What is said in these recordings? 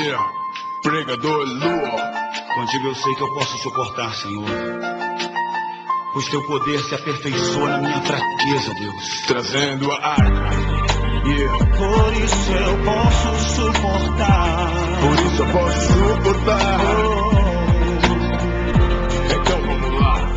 Yeah, pregador Lua. Contigo eu sei que eu posso suportar, Senhor, pois teu poder se aperfeiçoa na minha fraqueza, Deus. Trazendo a arca. Yeah. Por isso eu posso suportar. Por isso eu posso suportar. Então vamos lá.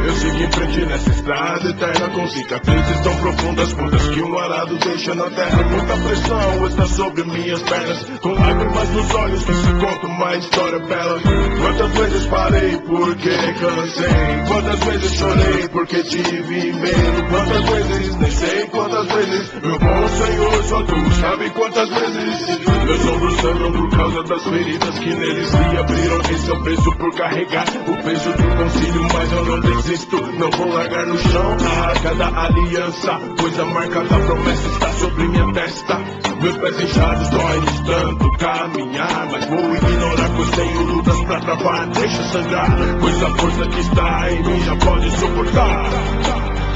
Eu sigo em frente nessa estrada eterna, com cicatrizes tão profundas quantas que um arado deixa na terra. Muita pressão está sobre minhas pernas, com lágrimas nos olhos que se conta uma história bela. Quantas vezes parei porque cansei, quantas vezes chorei porque tive medo, quantas vezes nem sei, quantas vezes, meu bom Senhor, só tu sabe quantas vezes. Meus ombros sangram por causa das feridas que neles se abriram. Esse é o preço por carregar o peso do concílio, mas eu não desisto, não vou largar no chão a arca da aliança, pois a marca da promessa está sobre minha testa. Meus pés inchados doem de tanto caminhar, mas vou ignorar, pois tenho lutas pra travar. Deixa sangrar, pois a força que está em mim já pode suportar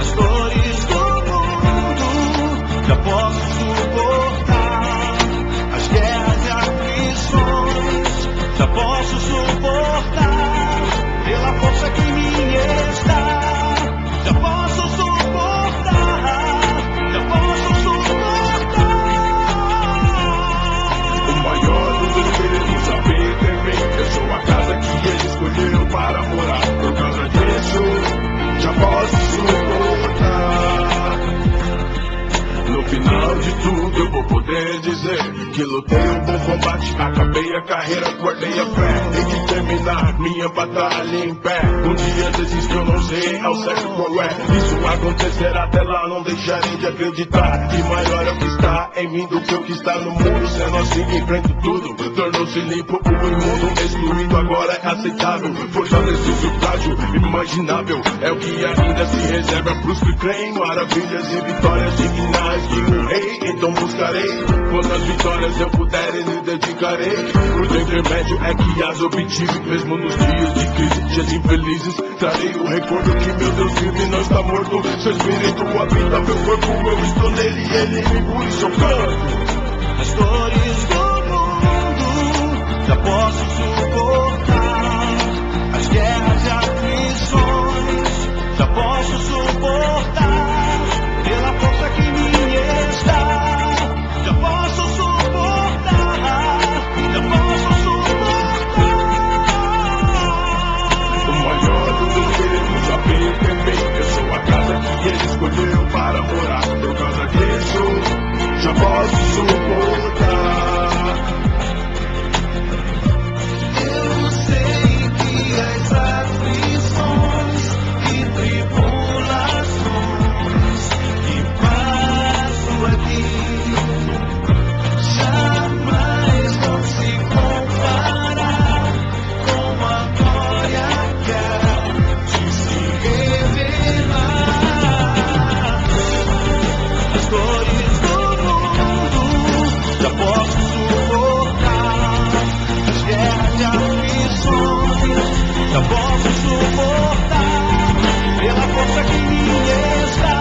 as dores do mundo, já posso suportar as guerras e aflições, já posso suportar pela força que em mim está. Já posso suportar, já posso suportar. O maior dos espíritos habita em mim. Eu sou a casa que ele escolheu para morar. Por causa disso, já posso suportar. No final de tudo eu vou poder dizer que lutei um bom combate, acabei a carreira, guardei a fé, e que terminar minha batalha em pé. Um dia desisto, eu não sei ao certo qual é. Isso acontecerá, até lá não deixarei de acreditar que maior é o que está em mim do que o que está no mundo. Sendo assim enfrento tudo, tornou-se limpo o imundo. Excluído agora é aceitável, fortalecido o frágil, imaginável é o que ainda se reserva pros que creem. Maravilhas e vitórias dignas de um rei, então buscarei. Quantas vitórias eu puder e lhe dedicarei. O intermédio é que as obtive, mesmo nos dias de crise, dias infelizes. Trarei o recordo que meu Deus vive, não está morto. Seu espírito habita meu corpo, eu estou nele e ele em mim, por isso eu canto. As dores do mundo, já posso suportar as guerras e aflições, já posso suportar pela força que em mim está. Já posso suportar, já posso suportar. O maior dos espíritos habita em mim. Eu sou a casa que ele escolheu para morar. Por causa disso, já posso suportar. Eu sei que as aflições e tribulações que passo aqui jamais vão se comparar com a glória que há de se revelar. As dores do mundo já posso suportar, as guerras e aflições já posso suportar pela força que em mim está.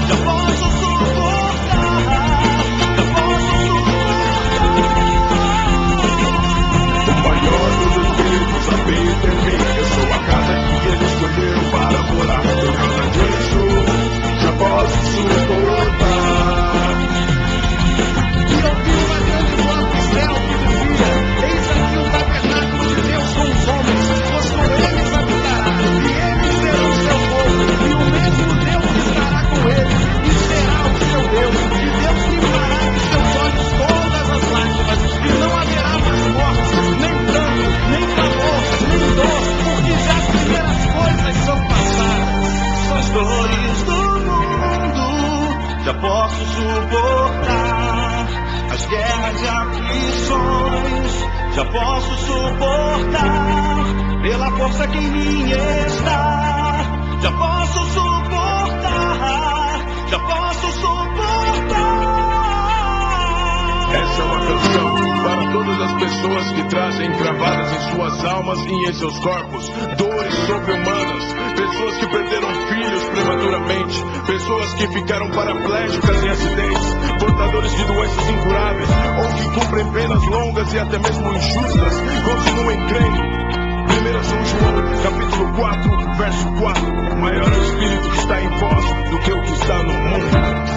Já posso suportar, já posso suportar. O maior dos espíritos habita em mim. Eu sou a casa que ele escolheu para morar. Por causa disso, já posso suportar. E ouviu uma grande voz do céu que dizia: eis aqui o tabernáculo de Deus com os homens, pois com eles habitará, e eles serão seu povo, e o mesmo Deus estará com eles, e será o seu Deus, e Deus limpará dos seus olhos todas as lágrimas, e não haverá mais morte, nem pranto, nem clamor, nem dor, porque já as primeiras coisas são passadas. As dores do mundo já posso suportar, as guerras e aflições já posso suportar pela força que em mim está. Já posso suportar, já posso suportar. Essa é uma canção para todas as pessoas que trazem gravadas em suas almas e em seus corpos dores sobre-humanas, pessoas que perderam filhos prematuramente, pessoas que ficaram paraplégicas em acidentes, portadores de doenças incuráveis ou que cumprem pena lutas longas e até mesmo injustas, continuem crendo. 1 São João, capítulo 4, verso 4. Maior é o Espírito que está em vós do que o que está no mundo.